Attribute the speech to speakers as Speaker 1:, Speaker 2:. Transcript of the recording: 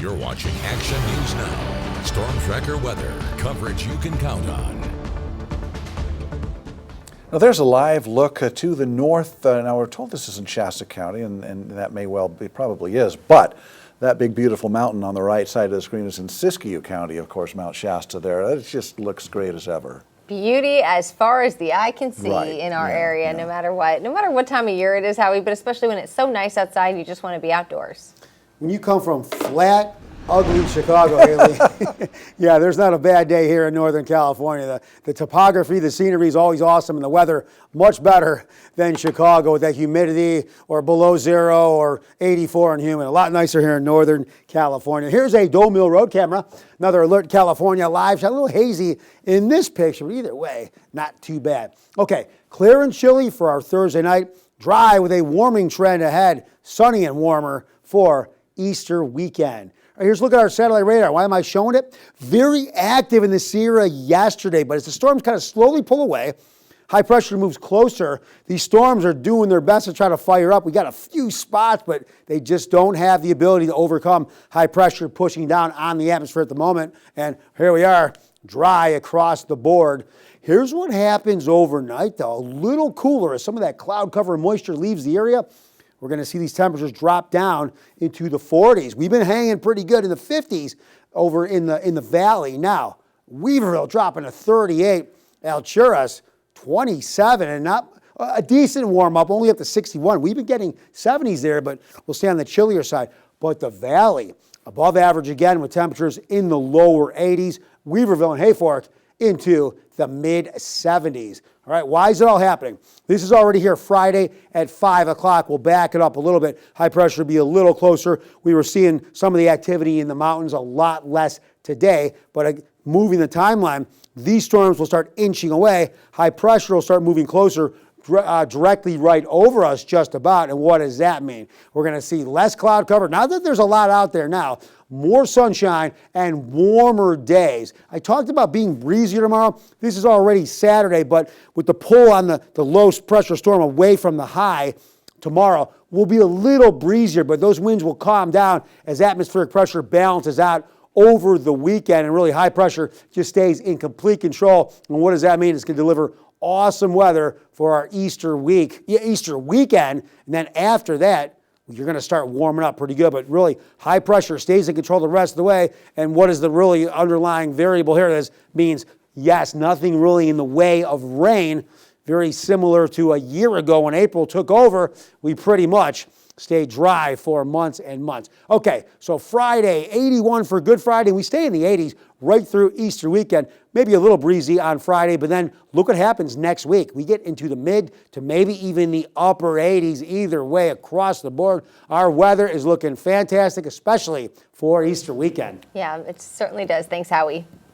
Speaker 1: You're watching Action News Now. Storm Tracker weather. Coverage you can count on.
Speaker 2: Now there's a live look to the north. Now we're told this is in Shasta County, and that may well be, probably is, but that big beautiful mountain on the right side of the screen is in Siskiyou County, of course, Mount Shasta there. It just looks great as ever.
Speaker 3: Beauty as far as the eye can see in our area, no matter what time of year it is, Howie, but especially when it's so nice outside, you just want to be outdoors.
Speaker 4: When you come from flat, ugly Chicago, Haley, yeah, there's not a bad day here in Northern California. The topography, the scenery is always awesome, and the weather much better than Chicago with that humidity or below zero or 84 and humid. A lot nicer here in Northern California. Here's a Dole Mill Road camera, another Alert California live shot. A little hazy in this picture, but either way, not too bad. Okay, clear and chilly for our Thursday night. Dry with a warming trend ahead. Sunny and warmer for Easter weekend. All right, here's a look at our satellite radar. Why am I showing it? Very active in the Sierra yesterday, but as the storms kind of slowly pull away, high pressure moves closer. These storms are doing their best to try to fire up. We got a few spots, but they just don't have the ability to overcome high pressure pushing down on the atmosphere at the moment. And here we are, dry across the board. Here's what happens overnight, though. A little cooler as some of that cloud cover and moisture leaves the area. We're going to see these temperatures drop down into the 40s. We've been hanging pretty good in the 50s over in the valley. Now, Weaverville dropping to 38, Alturas 27, and not a decent warm-up, only up to 61. We've been getting 70s there, but we'll stay on the chillier side. But the valley, above average again with temperatures in the lower 80s. Weaverville and Hayfork into the mid-70s. All right, why is it all happening? This is already here Friday at 5 o'clock. We'll back it up a little bit. High pressure will be a little closer. We were seeing some of the activity in the mountains, a lot less today, but moving the timeline, these storms will start inching away. High pressure will start moving closer, directly right over us just about. And what does that mean? We're going to see less cloud cover. Not that there's a lot out there now. More sunshine and warmer days. I talked about being breezier tomorrow. This is already Saturday, but with the pull on the low pressure storm away from the high, tomorrow will be a little breezier, but those winds will calm down as atmospheric pressure balances out over the weekend, and really high pressure just stays in complete control. And what does that mean? It's going to deliver awesome weather for our Easter weekend, and then after that, you're going to start warming up pretty good, but really high pressure stays in control the rest of the way. And what is the really underlying variable here? This means, yes, nothing really in the way of rain. Very similar to a year ago when April took over, we pretty much stayed dry for months and months. Okay, so Friday, 81 for Good Friday. We stay in the 80s right through Easter weekend. Maybe a little breezy on Friday, but then look what happens next week. We get into the mid to maybe even the upper 80s either way across the board. Our weather is looking fantastic, especially for Easter weekend.
Speaker 3: Yeah, it certainly does. Thanks, Howie.